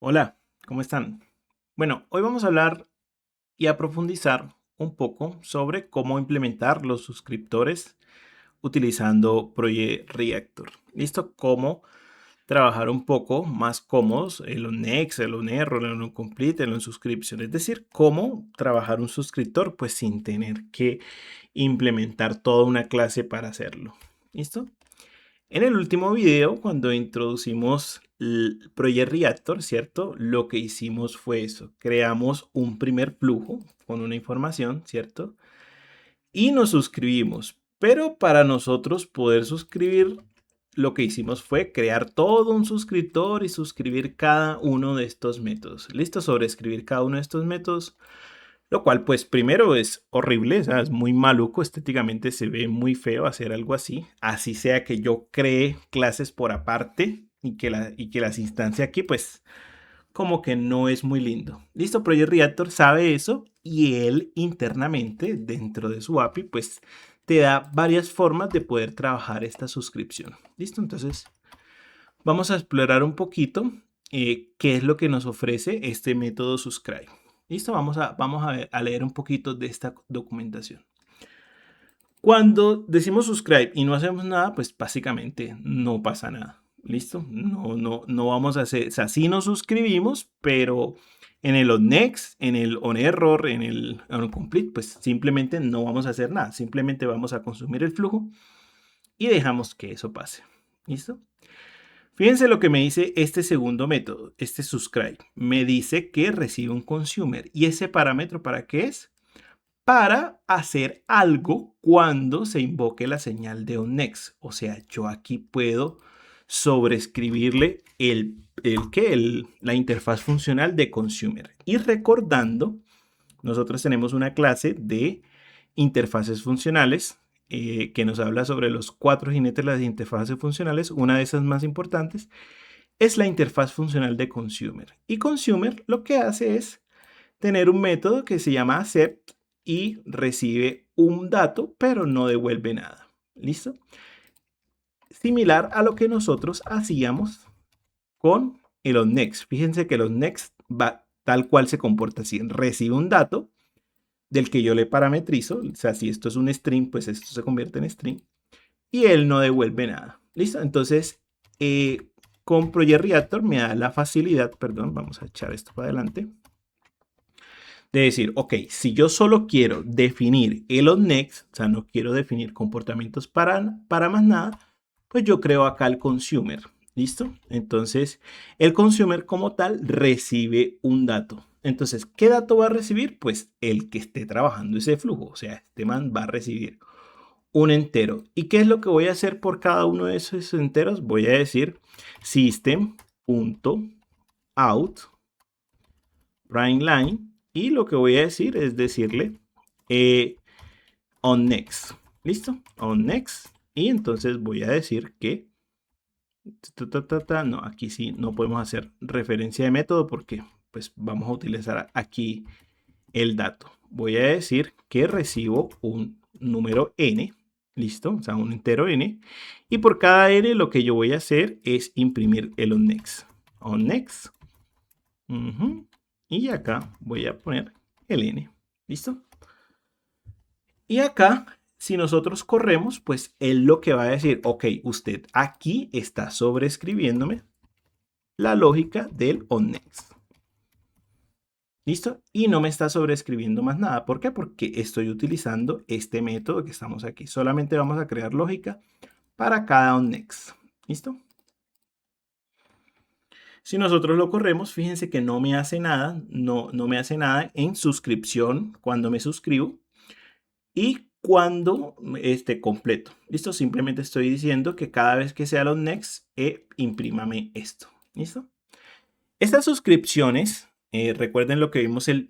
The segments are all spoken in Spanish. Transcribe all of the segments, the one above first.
Hola, ¿cómo están? Bueno, hoy vamos a hablar y a profundizar un poco sobre cómo implementar los suscriptores utilizando Project Reactor. ¿Listo? Cómo trabajar un poco más cómodos el on-next, el on-error, el on-complete, el on-subscription. Es decir, cómo trabajar un suscriptor pues sin tener que implementar toda una clase para hacerlo. ¿Listo? En el último video, cuando introducimos el Project Reactor, ¿cierto? Lo que hicimos fue eso. Creamos un primer flujo con una información, ¿cierto? Y nos suscribimos. Pero para nosotros poder suscribir, lo que hicimos fue crear todo un suscriptor y suscribir cada uno de estos métodos. ¿Listo? Sobreescribir cada uno de estos métodos. Lo cual, pues, primero es horrible, o sea, es muy maluco, estéticamente se ve muy feo hacer algo así. Así sea que yo cree clases por aparte y que las instancias aquí, pues, como que no es muy lindo. Listo, Project Reactor sabe eso y él internamente, dentro de su API, pues, te da varias formas de poder trabajar esta suscripción. Listo, entonces, vamos a explorar un poquito qué es lo que nos ofrece este método subscribe. Listo, vamos a leer un poquito de esta documentación. Cuando decimos subscribe y no hacemos nada, pues básicamente no pasa nada. ¿Listo? No vamos a hacer, o sea, sí nos suscribimos, pero en el on next, en el on error, en el on complete, pues simplemente no vamos a hacer nada. Simplemente vamos a consumir el flujo y dejamos que eso pase. ¿Listo? Fíjense lo que me dice este segundo método, este subscribe. Me dice que recibe un consumer. ¿Y ese parámetro para qué es? Para hacer algo cuando se invoque la señal de onNext. O sea, yo aquí puedo sobreescribirle la interfaz funcional de consumer. Y recordando, nosotros tenemos una clase de interfaces funcionales que nos habla sobre los 4 jinetes de las interfaces funcionales. Una de esas más importantes es la interfaz funcional de consumer. Y consumer lo que hace es tener un método que se llama accept y recibe un dato, pero no devuelve nada. ¿Listo? Similar a lo que nosotros hacíamos con el onNext. Fíjense que el onNext va tal cual se comporta así. Recibe un dato del que yo le parametrizo. O sea, si esto es un string, pues esto se convierte en string. Y él no devuelve nada. ¿Listo? Entonces, con Project Reactor me da la facilidad, perdón, vamos a echar esto para adelante, de decir, ok, si yo solo quiero definir el onNext, o sea, no quiero definir comportamientos para más nada, pues yo creo acá el consumer. ¿Listo? Entonces, el consumer como tal recibe un dato. Entonces, ¿qué dato va a recibir? Pues el que esté trabajando ese flujo. O sea, este man va a recibir un entero. ¿Y qué es lo que voy a hacer por cada uno de esos enteros? Voy a decir system.out prime line y lo que voy a decir es decirle on next. ¿Listo? On next. Y entonces voy a decir que no, aquí sí no podemos hacer referencia de método porque pues vamos a utilizar aquí el dato. Voy a decir que recibo un número n, listo, o sea, un entero n, y por cada n lo que yo voy a hacer es imprimir el onNext. OnNext. Y acá voy a poner el n, listo. Y acá, si nosotros corremos, pues él lo que va a decir, ok, usted aquí está sobreescribiéndome la lógica del onNext. ¿Listo? Y no me está sobreescribiendo más nada. ¿Por qué? Porque estoy utilizando este método que estamos aquí. Solamente vamos a crear lógica para cada onNext. ¿Listo? Si nosotros lo corremos, fíjense que no me hace nada. No me hace nada en suscripción cuando me suscribo. Y cuando esté completo. ¿Listo? Simplemente estoy diciendo que cada vez que sea los next, imprímame esto. ¿Listo? Estas suscripciones, recuerden lo que vimos el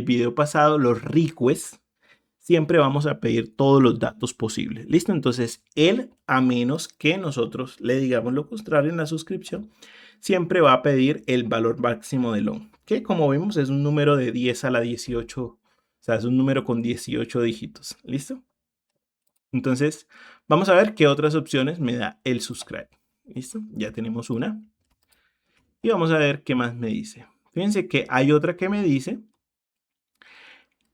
video pasado, los requests, siempre vamos a pedir todos los datos posibles. ¿Listo? Entonces, él, a menos que nosotros le digamos lo contrario en la suscripción, siempre va a pedir el valor máximo de long, que como vimos es un número de 10 a la 18, o sea, es un número con 18 dígitos. ¿Listo? Entonces, vamos a ver qué otras opciones me da el subscribe. ¿Listo? Ya tenemos una. Y vamos a ver qué más me dice. Fíjense que hay otra que me dice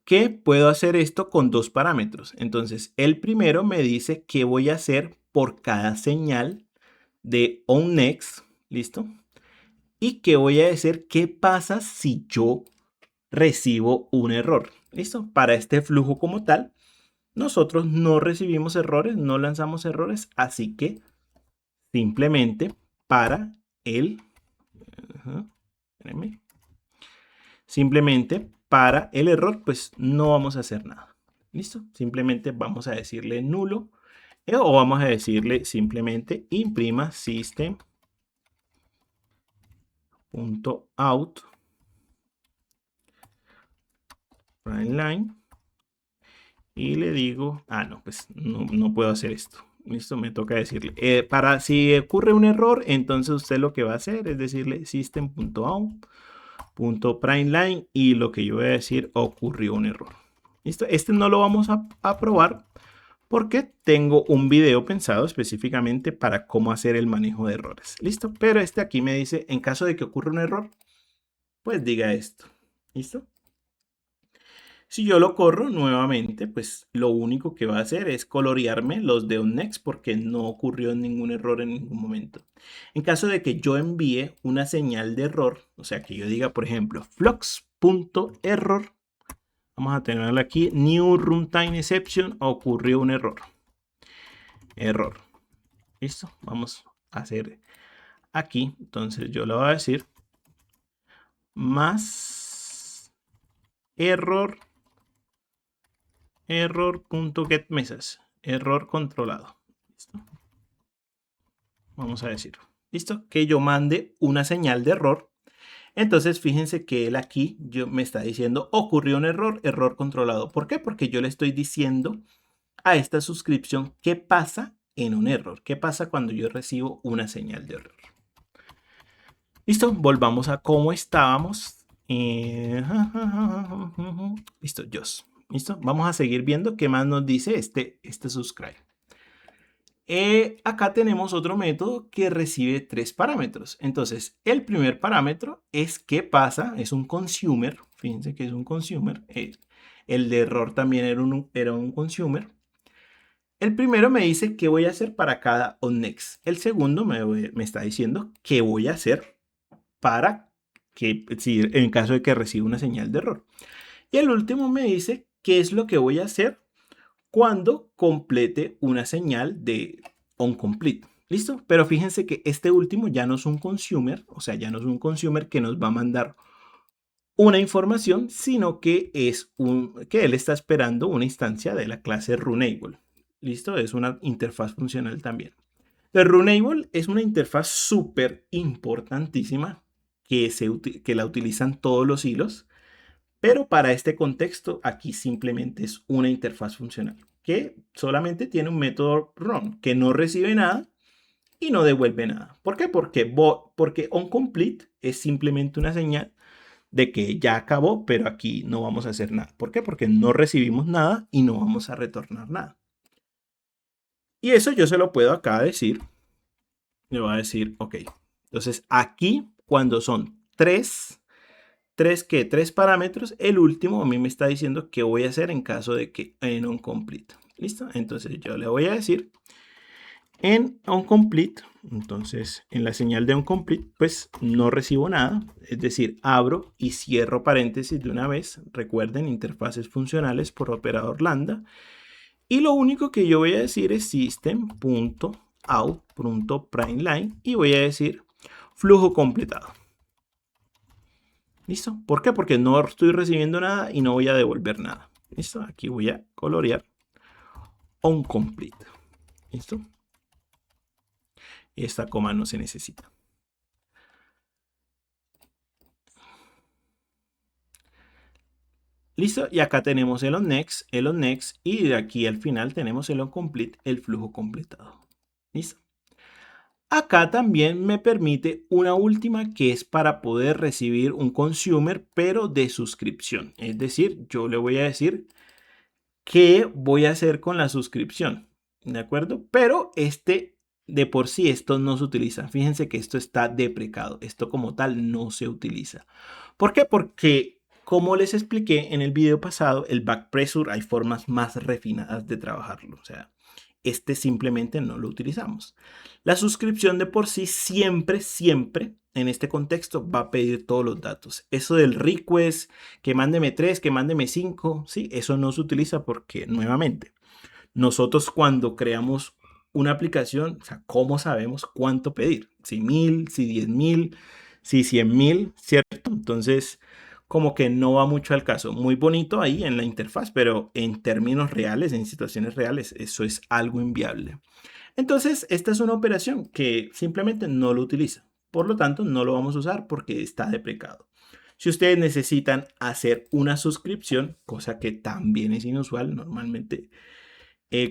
que puedo hacer esto con dos parámetros. Entonces, el primero me dice qué voy a hacer por cada señal de onNext, ¿listo? Y qué voy a decir, qué pasa si yo recibo un error, ¿listo? Para este flujo como tal, nosotros no recibimos errores, no lanzamos errores, así que simplemente para el... espérenme. Simplemente para el error, pues no vamos a hacer nada. ¿Listo? Simplemente vamos a decirle nulo o vamos a decirle simplemente imprima system.out line y le digo, no, pues no puedo hacer esto. Listo, me toca decirle, para si ocurre un error, entonces usted lo que va a hacer es decirle system.out.primeLine y lo que yo voy a decir, ocurrió un error. Listo, este no lo vamos a probar porque tengo un video pensado específicamente para cómo hacer el manejo de errores. Listo, pero este aquí me dice, en caso de que ocurra un error, pues diga esto. ¿Listo? Si yo lo corro nuevamente, pues lo único que va a hacer es colorearme los de onNext porque no ocurrió ningún error en ningún momento. En caso de que yo envíe una señal de error, o sea que yo diga, por ejemplo, flux.error, vamos a tenerlo aquí, new runtime exception, ocurrió un error. Error. ¿Listo? Vamos a hacer aquí, entonces yo le voy a decir más error.getMessage, error controlado. ¿Listo? Vamos a decir, ¿listo? Que yo mande una señal de error. Entonces, fíjense que él aquí me está diciendo, ocurrió un error, error controlado. ¿Por qué? Porque yo le estoy diciendo a esta suscripción qué pasa en un error. ¿Qué pasa cuando yo recibo una señal de error? Listo, volvamos a cómo estábamos. Listo, Jos. Listo, vamos a seguir viendo qué más nos dice este subscribe. Acá tenemos otro método que recibe tres parámetros. Entonces, el primer parámetro es qué pasa, es un consumer. Fíjense que es un consumer. El de error también era un consumer. El primero me dice qué voy a hacer para cada onNext. El segundo me está diciendo qué voy a hacer para que, si en caso de que reciba una señal de error. Y el último me dice qué es lo que voy a hacer cuando complete una señal de onComplete. ¿Listo? Pero fíjense que este último ya no es un consumer, o sea, ya no es un consumer que nos va a mandar una información, sino que es que él está esperando una instancia de la clase Runnable. ¿Listo? Es una interfaz funcional también. El Runnable es una interfaz súper importantísima que la utilizan todos los hilos, pero para este contexto aquí simplemente es una interfaz funcional que solamente tiene un método run que no recibe nada y no devuelve nada. ¿Por qué? Porque onComplete es simplemente una señal de que ya acabó, pero aquí no vamos a hacer nada. ¿Por qué? Porque no recibimos nada y no vamos a retornar nada. Y eso yo se lo puedo acá decir. Le voy a decir, ok. Entonces aquí cuando son tres parámetros, el último a mí me está diciendo qué voy a hacer en caso de que en onComplete. ¿Listo? Entonces yo le voy a decir en onComplete, entonces en la señal de onComplete, pues no recibo nada, es decir, abro y cierro paréntesis de una vez. Recuerden, interfaces funcionales por operador lambda. Y lo único que yo voy a decir es system.out.primeLine y voy a decir flujo completado. ¿Listo? ¿Por qué? Porque no estoy recibiendo nada y no voy a devolver nada. ¿Listo? Aquí voy a colorear onComplete. ¿Listo? Y esta coma no se necesita. ¿Listo? Y acá tenemos el onNext, y de aquí al final tenemos el onComplete, el flujo completado. ¿Listo? Acá también me permite una última que es para poder recibir un consumer, pero de suscripción. Es decir, yo le voy a decir qué voy a hacer con la suscripción. ¿De acuerdo? Pero este de por sí esto no se utiliza. Fíjense que esto está deprecado. Esto como tal no se utiliza. ¿Por qué? Porque como les expliqué en el video pasado, el back pressure hay formas más refinadas de trabajarlo. O sea, este simplemente no lo utilizamos. La suscripción de por sí siempre en este contexto va a pedir todos los datos. Eso del request, que mándeme 3, que mándeme 5, sí, eso no se utiliza porque nuevamente nosotros cuando creamos una aplicación, o sea, ¿cómo sabemos cuánto pedir? Si 1000, si 10.000, si 100.000, ¿cierto? Entonces, como que no va mucho al caso. Muy bonito ahí en la interfaz, pero en términos reales, en situaciones reales, eso es algo inviable. Entonces, esta es una operación que simplemente no lo utiliza. Por lo tanto, no lo vamos a usar porque está deprecado. Si ustedes necesitan hacer una suscripción, cosa que también es inusual, normalmente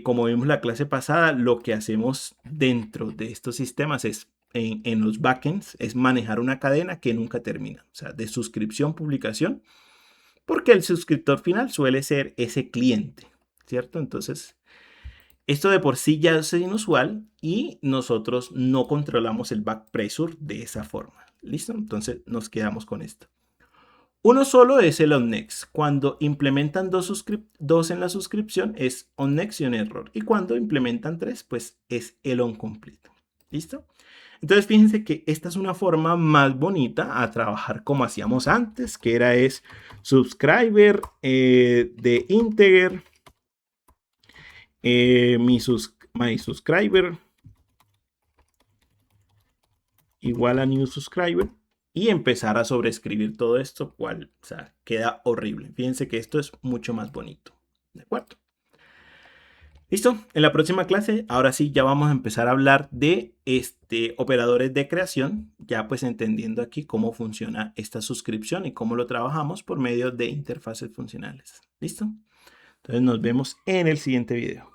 como vimos la clase pasada, lo que hacemos dentro de estos sistemas es, en los backends, es manejar una cadena que nunca termina, o sea, de suscripción, publicación, porque el suscriptor final suele ser ese cliente, ¿cierto? Entonces, esto de por sí ya es inusual y nosotros no controlamos el back pressure de esa forma, ¿listo? Entonces, nos quedamos con esto. Uno solo es el onNext. Cuando implementan dos en la suscripción es onNext y un error. Y cuando implementan tres, pues es el onComplete. ¿Listo? Entonces fíjense que esta es una forma más bonita a trabajar como hacíamos antes, que era subscriber de integer, my subscriber igual a new subscriber y empezar a sobreescribir todo esto, cual, o sea, queda horrible. Fíjense que esto es mucho más bonito. ¿De acuerdo? Listo, en la próxima clase, ahora sí, ya vamos a empezar a hablar de operadores de creación, ya pues entendiendo aquí cómo funciona esta suscripción y cómo lo trabajamos por medio de interfaces funcionales. ¿Listo? Entonces nos vemos en el siguiente video.